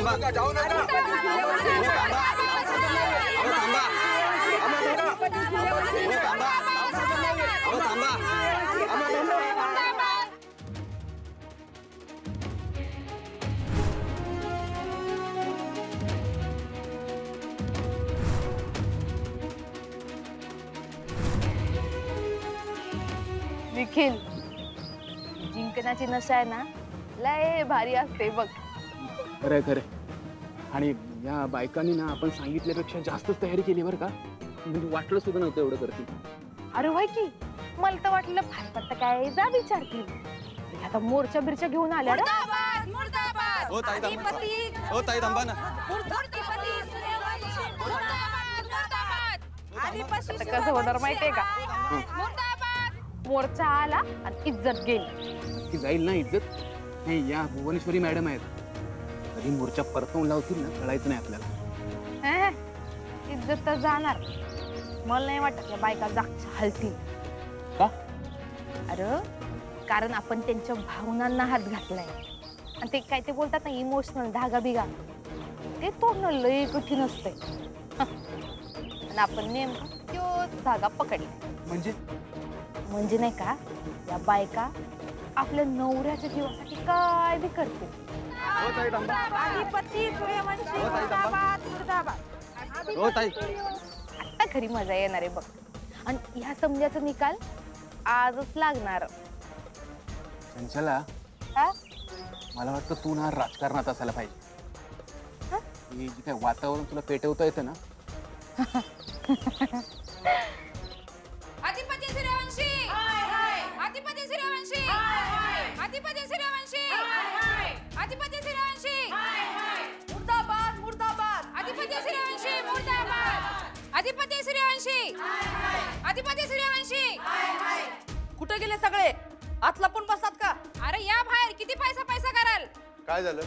थांबा जाऊ नका निखिल, जिंकण्याची नशा आहे ना लय भारी असते बघ. खरंय खरंय. आणि या बायकांनी ना आपण सांगितल्यापेक्षा जास्तच तयारी केली बरं का. म्हणजे वाटलं सुद्धा नव्हतं एवढं करतील. अरे होय की, मला तर वाटलं भाजपात काय जा विचारतील. आता मोर्चा बिरच्या घेऊन आल्या ना. हो ताई थांबा, हो ताई थांबा ना. कसं होणार माहितीये का, मोर्चा आला आणि इज्जत गेली की जाईल ना इज्जत. नाही, या भुवनेश्वरी मॅडम आहेत, कधी मोर्चा परतवून लावतील ना कळायचं नाही आपल्याला. इज्जत तर जाणार. मला नाही वाटत या बायका जागच्या हलतील. का? अरे कारण आपण त्यांच्या भावनांना हात घातलाय आणि ते काय ते बोलतात ना इमोशनल धागा बिगा, ते तोडणं लय कठीण असतंय. आणि आपण नेमका तोच धागा पकडला. म्हणजे नाही का, या बायका आपल्या नवऱ्याच्या जीवासाठी काय बी करते. आता खरी मजा येणार आहे बघ. आणि ह्या समजाचा निकाल आजच लागणार. चंचला, मला वाटतं तू ना राजकारणात असायला पाहिजे. हे जे काय वातावरण तुला पेटवता येतं ना. अधिपती सूर्यवंशी, अधिपती सूर्यवंशी, अधिपती सूर्यवंशी, अधिपती सूर्यवंशी, मुर्दाबाद मुर्दाबाद, अधिपती सूर्यवंशी मुर्दाबाद, अधिपती सूर्यवंशी, अधिपती सूर्यवंशी. कुठे गेले सगळे? आत लपून बसतात का? अरे या बाहेर, किती पैसा पैसा कराल? काय झालं?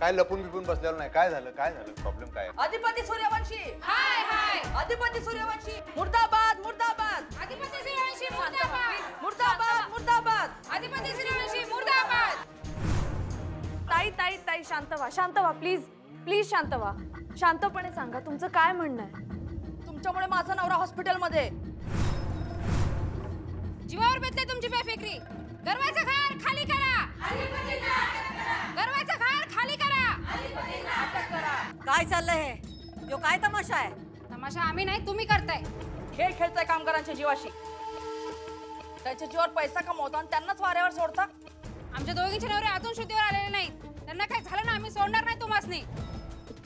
काय लपून बिपून बसलेलं नाही? काय झालं? काय झालं? प्रॉब्लेम काय आहे? अधिपती सूर्यवंशी, हाय हाय, अधिपती सूर्यवंशी मुर्दाबाद मुर्दाबाद, अधिपती सूर्यवंशी मुर्दाबाद, मुर्दाबाद मुर्दाबाद, अधिपती सूर्यवंशी मुर्दाबाद. ताई ताई ताई शांत व्हा, शांत व्हा प्लीज, प्लीज शांत व्हा. शांतपणे सांगा तुमचं काय म्हणणं आहे. तुमच्यामुळे माझा नवरा हॉस्पिटलमध्ये. जीवावर बेतले तुमची बेफिक्री. गर्वाचं घर खाली करा, गर्वाचं घर खाली करा. काय चाललंय हे? यो काय तमाशा आहे? तमाशा आम्ही नाही, तुम्ही करताय. खेळ खेळताय कामगारांच्या जीवाशी. त्यांच्या जीवावर पैसा कमवता आणि त्यांनाच वाऱ्यावर सोडता. आमच्या दोघींचे नवरे अजून शुद्धीवर आलेले नाही. त्यांना काय झालं ना आम्ही सोडणार नाही तुम्हासनी.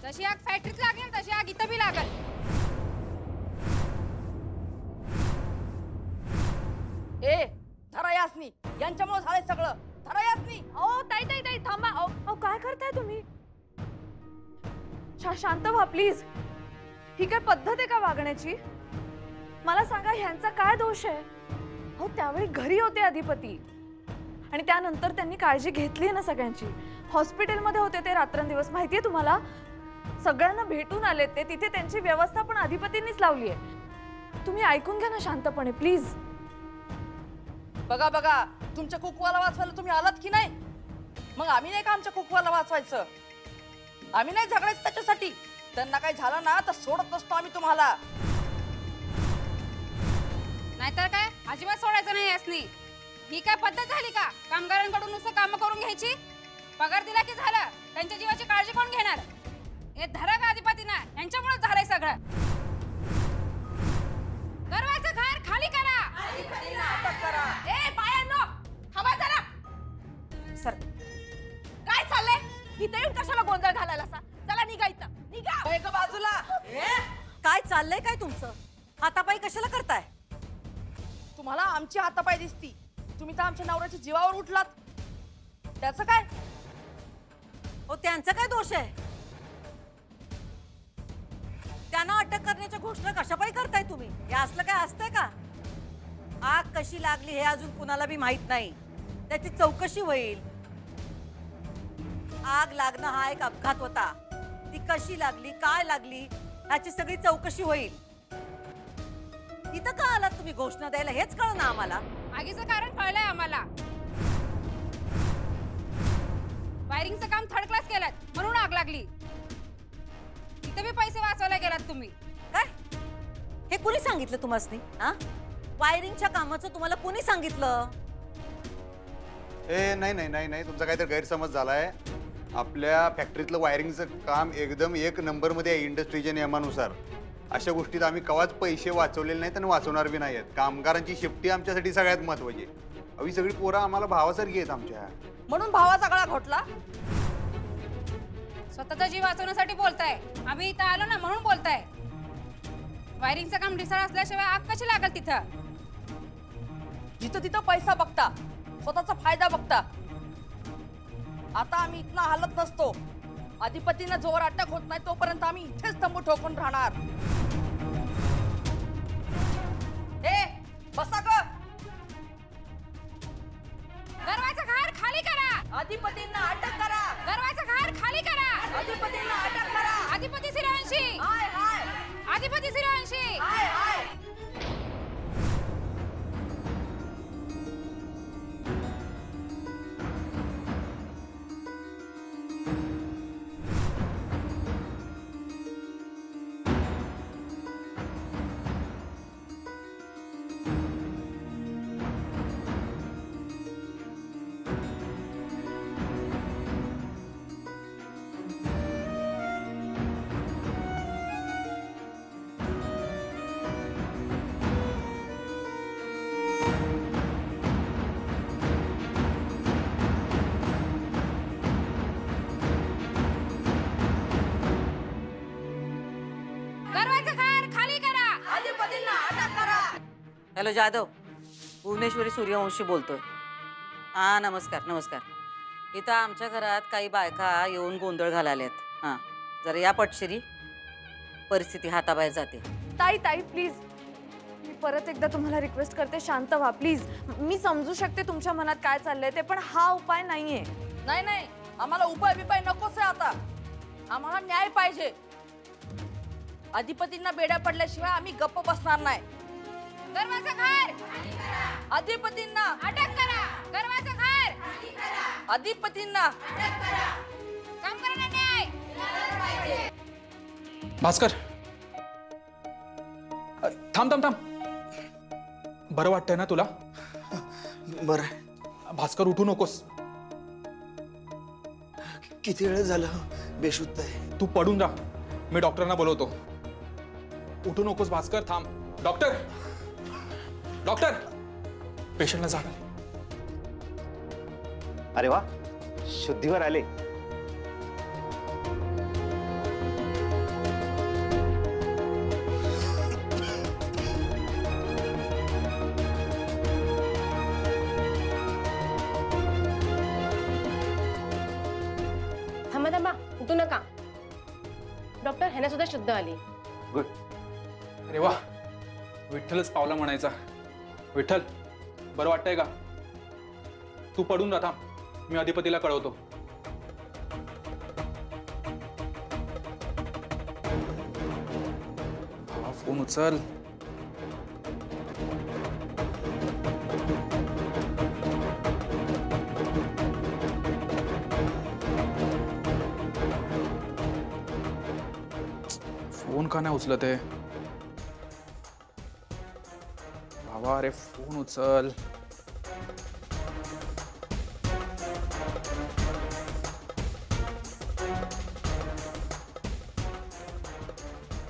जशी आग फॅक्टरीत लागेल तशी आग इथं बी लागल. ए धरा यासनी, यांच्यामुळे झालंय सगळं. धरा यासनी. ओ ताई ताई ताई थांबा. ओ काय करताय तुम्ही? शांत व्हा प्लीज. ही काय पद्धत आहे का वागण्याची? मला सांगा ह्यांचा काय दोष आहे? हो त्यावेळी घरी होते अधिपती आणि त्यानंतर त्यांनी काळजी घेतली ना सगळ्यांची. हॉस्पिटलमध्ये होते ते रात्रंदिवस, माहितीये तुम्हाला. सगळ्यांना भेटून आले ते. तिथे त्यांची व्यवस्था पण अधिपतींनीच लावली आहे. तुम्ही ऐकून घ्या ना शांतपणे प्लीज. बघा बघा, तुमच्या कुकवाला वाचवायला तुम्ही आलात की नाही? मग आम्ही नाही का आमच्या कुकवाला वाचवायचं? आम्ही नाही झगडायचं त्याच्यासाठी. त्यांना काही झालं ना तर सोडत नसतो आम्ही तुम्हाला. नाहीतर काय अजिबात सोडायचं नाही यासनी. ही काय पद्धत झाली का कामगारांकडून नुसतं काम करून घ्यायची? पगार दिला की झालं, त्यांच्या जीवाची काळजी कोण घेणार? हे धरा का अधिपतींना, यांच्यामुळे झालंय सगळं. गर्वाचं घर खाली करा, ए बायांनो थांबा जरा. सर काय चाललंय? इथे येऊन कशाला गोंधळ घालायला? चला निघा इथं, निघा. एका बाजूला. काय चाललंय काय तुमचं? हातापायी कशाला करताय? तुम्हाला आमची हातापाय दिसती. तुम्ही तर आमच्या नवऱ्याच्या जीवावर उठलात. त्याचं काय? हो त्यांचा काय दोष आहे? त्यांना अटक करण्याच्या घोषणा कशापायी करताय तुम्ही? हे असलं काय असतंय का? आग कशी लागली हे अजून कुणाला बी माहित नाही. त्याची चौकशी होईल. आग लागणं हा एक अपघात होता. ती कशी लागली, काय लागली ह्याची सगळी चौकशी होईल. इथं का आलात तुम्ही घोषणा द्यायला हेच कळलं ना आम्हाला. आगीचं कारण कळलंय आम्हाला. वायरिंगचं काम थर्ड क्लास केलं म्हणून आग लागली. लागली. इथे बी पैसे वाचवायला गेलात तुम्ही. काय हे कुणी सांगितलं तुम्हाला? हा, वायरिंगच्या कामाचं तुम्हाला कुणी सांगितलं? ए नाही नाही नाही नाही, तुमचा काहीतरी गैरसमज झालाय. आपल्या फॅक्टरीतलं वायरिंगचं काम एकदम एक नंबरमध्ये आहे इंडस्ट्रीच्या नियमानुसार. अशा गोष्टीत आम्ही कवाच पैसे वाचवलेले नाहीत आणि वाचवणार बी नाही आहेत. कामगारांची शेफ्टी आमच्यासाठी सगळ्यात महत्वाची आहे. ही सगळी पोरं आम्हाला भावासारखी आहेत आमच्या. म्हणून भावाचा गळा घोटला. स्वतःचा जीव वाचवण्यासाठी बोलताय. आम्ही इथं आलो ना म्हणून बोलताय. वायरिंगचं काम ढिसाळ असल्याशिवाय आग कशी लागल तिथं? जिथं तिथं पैसा बघता, स्वतःचा फायदा बघता. आता आम्ही इथनं हालत नसतो. अधिपतीनं जोर अटक होत नाही तोपर्यंत आम्ही इथेच तंबू ठोकून राहणार. ए बसा ग. दरवाजा घर खाली करा. अधिपतींना अटक करा. दरवाजा घर खाली करा. अधिपतींना अटक करा. अधिपती सूर्यवंशी. हाय हाय अधिपती सूर्यवंशी. हाय हाय. दरवाजा घर खाली करा. अधिपतींना अटक करा. हॅलो जाधव, भुवनेश्वरी सूर्यवंशी बोलतोय. हा नमस्कार नमस्कार. इथं आमच्या घरात काही बायका येऊन गोंधळ घालायल्यात. हां जरा या पटशिरी, परिस्थिती हाताबाहेर जाते. ताई ताई प्लीज, मी परत एकदा तुम्हाला रिक्वेस्ट करते, शांत व्हा प्लीज. मी समजू शकते तुमच्या मनात काय चाललंय ते, पण हा उपाय नाहीये. नाही नाही, आम्हाला उपाय बिपाय नकोच आहे आता. आम्हाला न्याय पाहिजे. अधिपतींना बेड्या पडल्याशिवाय आम्ही गप्प बसणार नाही. दरवाजा घर अधिपतींना अटक करा. दरवाजा घर अधिपतींना काम करण्यात न्याय. भास्कर थांब थांब थांब. बरं वाटतंय ना तुला? बरं. भास्कर उठू नकोस. किती वेळ झालं बेशुद्ध आहे. तू पडून राहा, मी डॉक्टरांना बोलवतो. उठू नकोस भास्कर, थांब. डॉक्टर डॉक्टर, पेशंटला जाग आली. अरे वा, शुद्धीवर आले. थांबा थांबा, उठू नका. डॉक्टर, ह्याने सुद्धा शुद्ध आली. गुड. अरे वा, विठ्ठलच पावला म्हणायचा. विठ्ठल, बरं वाटतंय का? तू पडून राहा, थांब, मी अधिपतीला कळवतो. हा फोन उचल. फोन का नाही उचलत आहे? बाबा, अरे फोन उचल.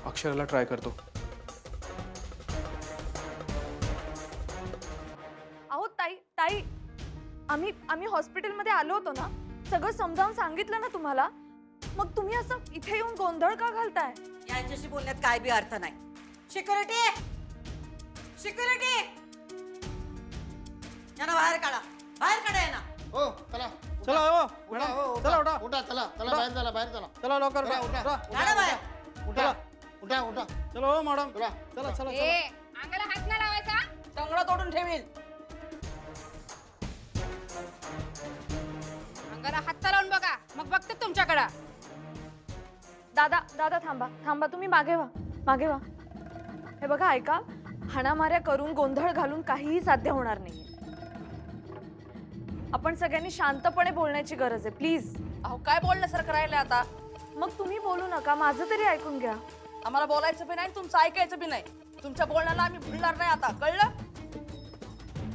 अक्षराला ट्राय करतो. अहो ताई ताई, आम्ही हॉस्पिटलमध्ये आलो होतो ना, सगळं समजावून सांगितलं ना तुम्हाला. मग तुम्ही असं इथे येऊन गोंधळ का घालताय? यांच्याशी बोलण्यात काय बी अर्थ नाही. सिक्युरिटी सिक्युरिटी, यांना बाहेर काढा, बाहेर काढा यांना. हो चला चला. हो चला, उठा उठा. चला चला, बाहेर चला, बाहेर चला. चला लवकर उठा उठा काढा बाहेर. उठा उठा उठा. चला हो मॅडम, चला चला चला. ए, अंगाला हात नाही लावायचा. टंगडा तोडून ठेवील. अंगाला हात लावून बघा, मग बघते तुमच्याकडं. दादा दादा थांबा थांबा, तुम्ही मागे व्हा, मागे व्हा. हे बघा, ऐका, हाणामाऱ्या करून गोंधळ घालून काहीही साध्य होणार नाही. आपण सगळ्यांनी शांतपणे बोलण्याची गरज आहे, प्लीज. अहो काय बोलण्यासारखं राहिलं आता? मग तुम्ही बोलू नका, माझं तरी ऐकून घ्या. आम्हाला बोलायचं बी नाही, तुमचं ऐकायचं बी नाही. तुमच्या बोलण्याला आम्ही भुलणार नाही आता, कळलं?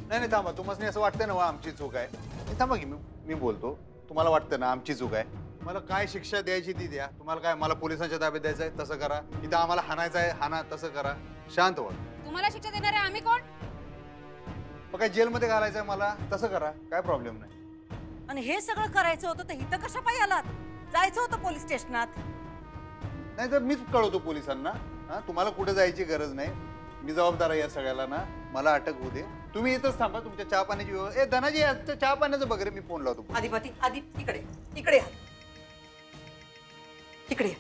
नाही थांबा, तुम्हाला असं वाटतं ना वा आमची चूक आहे. नाही, थांबा की मी बोलतो. तुम्हाला वाटतं ना आमची चूक आहे, मला काय शिक्षा द्यायची ती द्या. तुम्हाला काय मला पोलिसांच्या ताब्यात द्यायचं आहे तसं करा, इथं आम्हाला हाणायचं आहे हाना, तसं करा. शांत व्हा. तुम्हाला शिक्षा देणारे आम्ही कोण? मग काय जेलमध्ये घालायचं आहे मला, तसं करा, काय प्रॉब्लेम नाही. आणि हे सगळं करायचं होतं तर इथं कशा पायी आलात? जायचं होतं पोलीस स्टेशनात. नाही तर मीच कळवतो पोलिसांना. हा, तुम्हाला कुठे जायची गरज नाही, मी जबाबदार आहे या सगळ्याला ना. मला अटक होऊ दे, तुम्ही इथंच थांबा. तुमच्या चहा पाण्याची व्यवस्था. धनाजी चहा पाण्याचं बघ मी फोन लावतो. अधिपती इकडे इकडे या. इकडे या.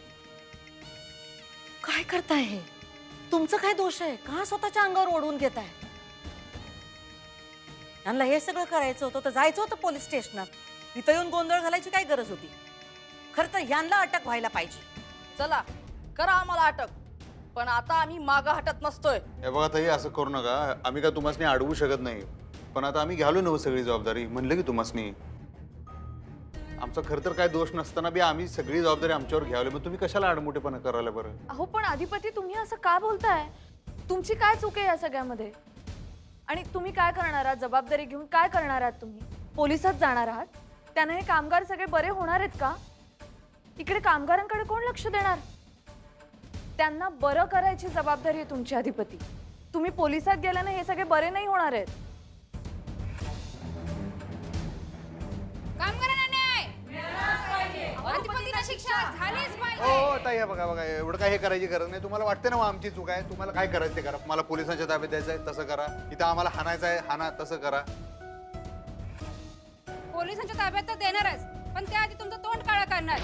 काय करताय हे? तुमचं काय दोष आहे? का स्वतःच्या अंगावर ओढवून घेताय? यांना हे सगळं करायचं होतं तर जायचं होतं पोलीस स्टेशनात. इथं येऊन गोंधळ घालायची काय गरज होती? खरं तर यांना अटक व्हायला पाहिजे. चला करा आम्हाला अटक, पण आता आम्ही मागं हटत नसतोय. हे बघा ताई, असं करू नका. आम्ही काय तुम्हाला अडवू शकत नाही, पण आता आम्ही घ्यालो ना सगळी जबाबदारी. म्हणलं की तुम्हाला आमचा खरं तर काय दोष नसताना बी आम्ही सगळी जबाबदारी आमच्यावर घ्यावली. मग तुम्ही कशाला आडमोठेपणा करायला बरं? अहो पण अधिपती, तुम्ही असं का बोलताय? तुमची काय चूक आहे या सगळ्यामध्ये? आणि तुम्ही काय करणार आहात? जबाबदारी घेऊन काय करणार आहात तुम्ही? पोलिसात जाणार आहात? त्याने हे कामगार सगळे बरे होणार आहेत का? इकडे कामगारांकडे कोण लक्ष देणार? त्यांना बरं करायची जबाबदारी आहे तुमची अधिपती. तुम्ही पोलिसात गेल्याने हे सगळे बरे नाही होणार आहेत. कामगारांना न्याय अधिपतीला शिक्षा झालीच पाहिजे. हो ताई, हे बघा एवढं काय हे करायची गरज नाही. तुम्हाला वाटतं ना वा आमची चूक आहे, तुम्हाला काय करायचं ते करा. मला पोलिसांच्या ताब्यात द्यायचं आहे तसं करा, इथं आम्हाला हाणायचं आहे हाना, तसं करा. पोलिसांच्या ताब्यात तर देणारच, पण त्याआधी तुमचं तोंड काळा करणार.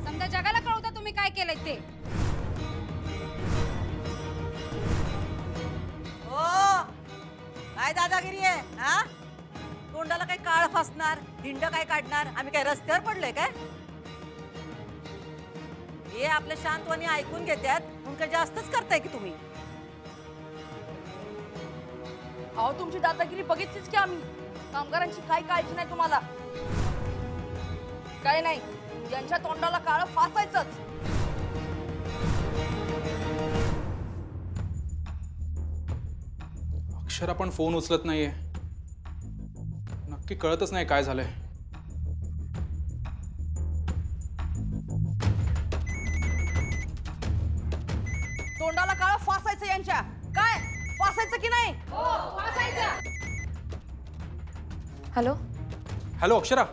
समजा जगाला कळवता तुम्ही काय केलंय ते. हो, काय दादागिरी आहे? हा, तोंडाला काय काळ फासणार, हिंड काय काढणार? आम्ही काय रस्त्यावर पडलोय काय? हे आपल्या शांतवानी ऐकून घेतात म्हणून काय जास्तच करताय की तुम्ही? अहो तुमची दादागिरी बघितलीच की आम्ही. कामगारांची काय काळजी नाही तुम्हाला. काय नाही, यांच्या तोंडाला काळं फासायचंच. अक्षरा पण फोन उचलत नाहीये. नक्की कळतच नाही काय झालंय. तोंडाला काळं फासायचं यांच्या. काय फासायचं की नाही? हॅलो हॅलो अक्षरा,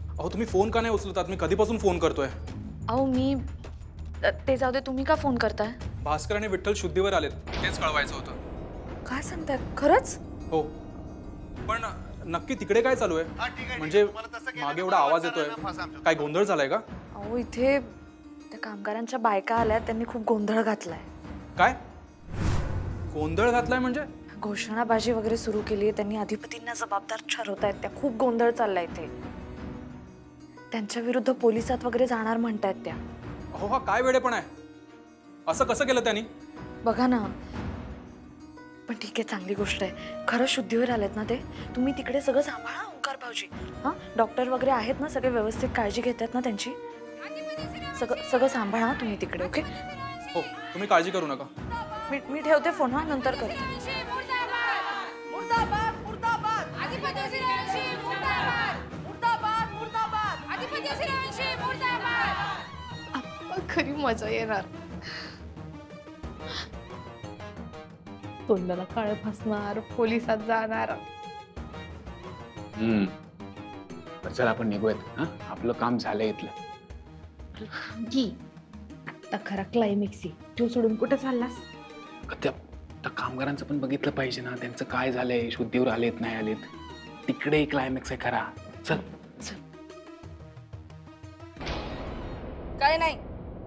अहो तुम्ही फोन का नाही उचलतात? मी कधीपासून फोन करतोय. अहो मी ते जाऊ दे, तुम्ही का फोन करताय? भास्कर आणि विठ्ठल शुद्धीवर आलेत, तेच कळवायचं होतं. काय सांगताय? खरंच? हो, पण नक्की तिकडे काय चालू आहे? म्हणजे मागे एवढा आवाज येतोय, काय गोंधळ झालाय का? अहो इथे त्या कामगारांच्या बायका आल्या, त्यांनी खूप गोंधळ घातलाय. काय गोंधळ घातलाय म्हणजे? घोषणाबाजी वगैरे सुरू केली. त्यांनी अधिपतींना जबाबदार ठरवतायत. त्या खूप गोंधळ चाललाय इथे. त्यांच्या विरुद्ध पोलिसात वगैरे जाणार म्हणतायत त्या. अहो हा काय वेडे पण आहे? असं कसं केलं त्यांनी? बघा ना. पण ठीक आहे, चांगली गोष्ट आहे. खरं शुद्धीवर आलेत ना ते. तुम्ही तिकडे सगळं सांभाळा ओंकार भाऊजी. हां, डॉक्टर वगैरे आहेत ना, सगळे व्यवस्थित काळजी घेतात ना त्यांची? सगळं सांभाळा तुम्ही तिकडे. ओके? हो, तुम्ही काळजी करू नका. मी ठेवते फोन. हा, नंतर करते. मुर्दाबाद मुर्दाबाद अधिपती सूर्यवंशी मुर्दाबाद. मुर्दाबाद मुर्दाबाद अधिपती सूर्यवंशी मुर्दाबाद. खरी मजा येणार. तोंडाला काळ फासणार, पोलिसात जाणार. तर चल आपण निघूयात. हा, आपलं काम झालंय इथलं. की आता खरा क्लायमॅक्स आहे. तू सोडून कुठे चाललास? त्या कामगारांचं पण बघितलं पाहिजे ना, त्यांचं काय झालंय, शुद्धीवर आलेत नाही आलेत. तिकडे क्लायमॅक्स आहे खरा. चल. काय नाही,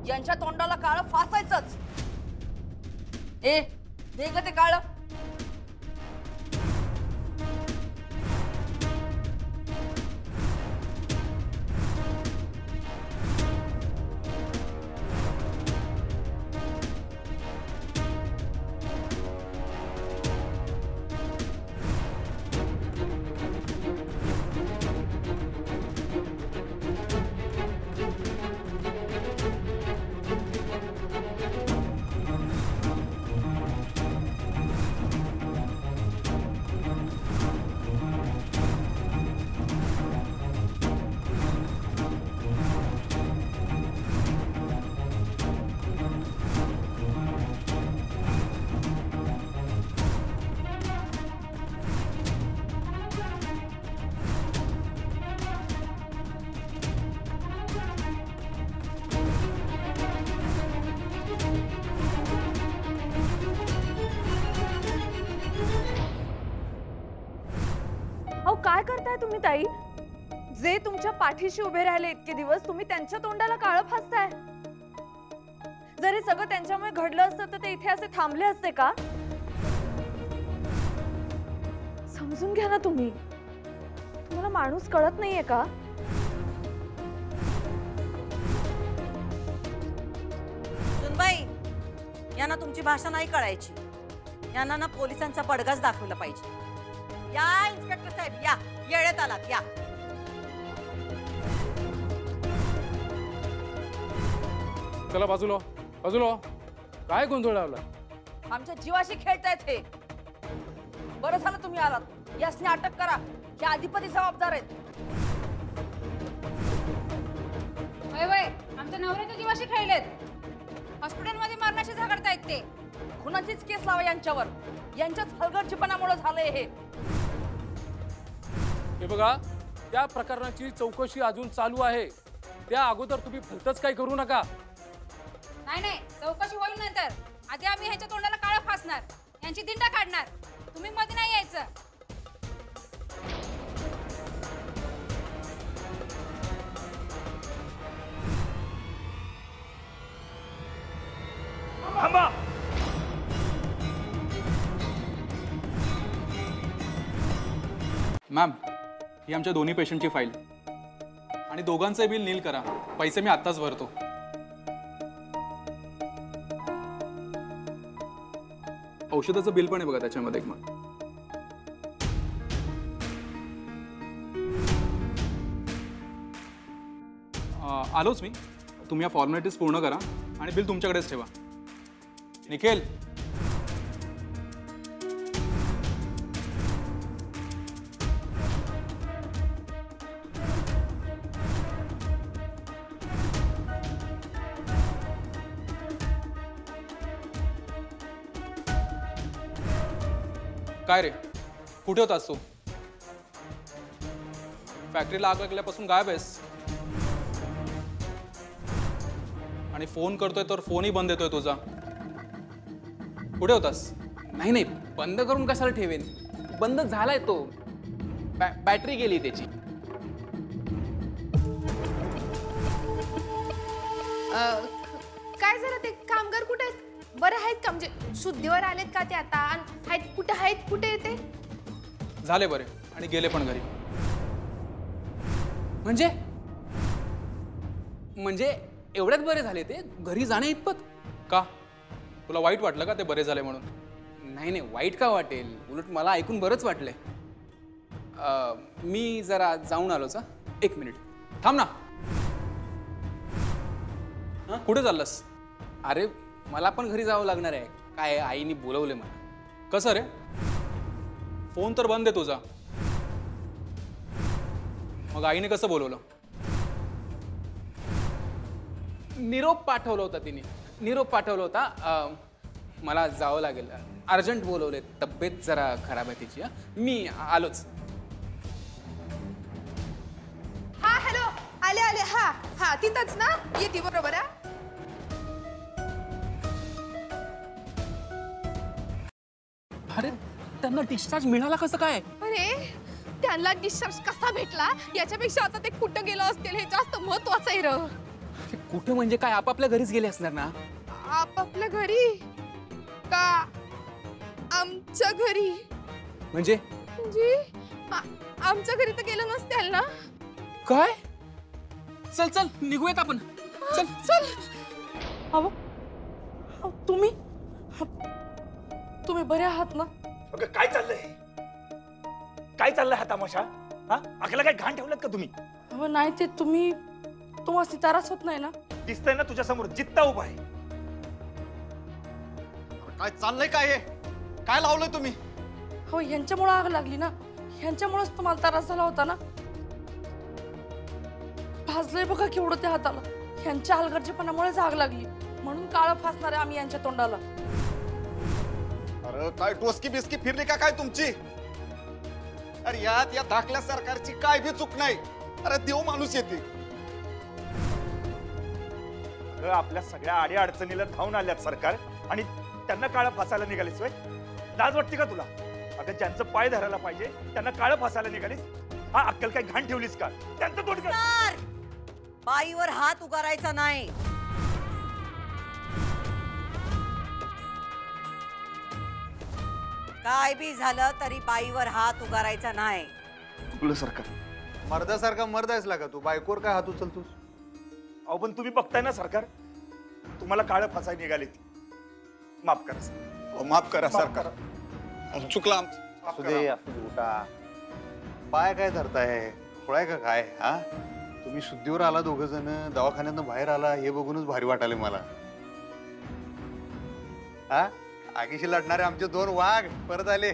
यांच्या तोंडाला काळं फासायचंच. ए दे ग ते काळं. काय करताय तुम्ही ताई? जे तुमच्या पाठीशी उभे राहिले इतके दिवस तुम्ही त्यांच्या तोंडाला काळं फासताय. जर हे सगळं त्यांच्यामुळे घडलं असतं तर ते इथे असे थांबले असते का? समजून घ्या ना तुम्ही. तुम्हाला माणूस कळत नाहीये का? सुनबाई, यांना तुमची भाषा नाही कळायची. यांना ना पोलिसांचा बडगाच दाखवला पाहिजे. या इन्स्पेक्टर साहेब, या येळेत आलात, या. चला बाजूला बाजूला. काय गोंधळ लावला? आमच्या जीवाशी खेळतायत हे. बरं झालं तुम्ही आलात. यासने अटक करा. हे अधिपती जबाबदार आहेत. वय वय आमच्या नवऱ्याच्या जीवाशी खेळलेत. हॉस्पिटलमध्ये मारण्याशी झगडतायत ते. खुनाचीच केस लावा यांच्यावर. यांच्याच हलगर्जीपणामुळे झालंय हे. हे बघा, त्या प्रकरणाची चौकशी अजून चालू आहे. त्या अगोदर तुम्ही भलतच काही करू नका. नाही नाही, चौकशी होईल नंतर. आधी आम्ही ह्याच्या तोंडाला काळं फासणार, यांची दिंडा काढणार. तुम्ही मध्ये नाही यायचं. थांबा. मॅम, ही आमच्या दोन्ही पेशंटची फाईल आणि दोघांचे बिल नील करा. पैसे मी आत्ताच भरतो. औषधाचं बिल पण आहे बघा त्याच्यामध्ये. मग आलोच मी. तुम्ही या फॉर्मॅलिटीज पूर्ण करा आणि बिल तुमच्याकडेच ठेवा. निखिल, काय रे, कुठे होतास तू? फॅक्टरीला आग लागल्यापासून गायब आहेस. आणि फोन करतोय तर फोनही बंद येतोय तुझा. कुठे होतास? नाही नाही, बंद करून कशाला ठेवेन? बंद झालाय तो. बॅटरी गेली त्याची. काय झालं? ते कामगार कुठे आहेत? बरं आहेत का? म्हणजे शुद्धीवर आलेत का ते आता? आहेत कुठे येते? झाले बरे आणि गेले पण घरी. म्हणजे एवढ्यात बरे झाले ते? घरी जाणे इतपत? का? तुला वाईट वाटलं का ते बरे झाले म्हणून? नाही नाही, वाईट का वाटेल? उलट मला ऐकून बरंच वाटलंय. मी जरा जाऊन आलोच. 1 मिनिट थांब ना. कुठे चाललास? अरे, मला पण घरी जावं लागणार आहे. काय आईने बोलवले मला. कसं रे? फोन तर बंद आहे तुझा. मग आईने कसं बोलवलं? निरोप पाठवला होता तिने. निरोप पाठवला होता. मला जावं लागेल. अर्जंट बोलवले. तब्येत जरा खराब आहे तिची. मी आलोच. हा हॅलो, आले. हा तिथंच ना, येते बरोबर. अरे, त्यांना डिस्चार्ज मिळाला कसं काय? अरे, त्यांना डिस्चार्ज कसा भेटला याच्यापेक्षा आता ते कुठं गेलं असतील हे जास्त महत्वाचं आहे. कुठे म्हणजे काय? आपापल्या घरीच गेले असणार ना. आपापल्या घरी का आमच्या घरी? म्हणजे आमच्या घरी तर गेलं नसतील ना. काय? चल चल निघूयात आपण. चल चल. तुम्ही बरे आहात ना? काय चाललंय? काय चाललंय हा तमाशा? आखला काय घाण ठेवलं का तुम्ही? नाही, ते तुम्हाला त्रास होत नाही ना? दिसतंय ना तुझ्या समोर जित्ता उभा आहे. काय चाललंय? काय काय लावलंय तुम्ही? हो, ह्यांच्यामुळे आग लागली ना. ह्यांच्यामुळेच तुम्हाला त्रास झाला होता ना. भाजलंय बघा केवढं त्या हाताला. ह्यांच्या हलगर्जीपणामुळेच आग लागली. म्हणून काळं फासणार आहे आम्ही यांच्या तोंडाला. अरे काय टोसकी बिस्की फिरली का काय तुमची? अरे यात या धाकल्या सरकारची काय बी चूक नाही. अरे देव माणूस येते. आपल्या सगळ्या आडी अडचणीला धावून आल्यात सरकार आणि त्यांना काळा फासायला निघालीस. लाज वाटते का तुला? अगं अगं ज्यांचं पाय धरायला पाहिजे त्यांना काळं फासायला निघालीस. हा अक्कल काय घाण ठेवलीस का? त्यांचं तोड कर. सर, बाईवर हात उगारायचा नाही. काय बी झालं तरी बाईवर हात उगारायचा नाही. चुकलं सरकार. मर्दासारखा मर्द आहेस लागा तू, बायकोवर काय हात उचलतोस? अहो पण तुम्ही बघताय ना सरकार, तुम्हाला काळं फासाय निघाली ती. माफ करा सर. माफ करा माफ सरकार. करा. चुकला आमचं. असू दे असू दे, उठा. पाय काय धरताय, खोळाय का काय? हा, तुम्ही शुद्धीवर आला दोघ जण, दवाखान्यातनं बाहेर आला, हे बघूनच भारी वाटाले मला. हा, आगीशी लढणारे आमचे 2 वाघ परत आले.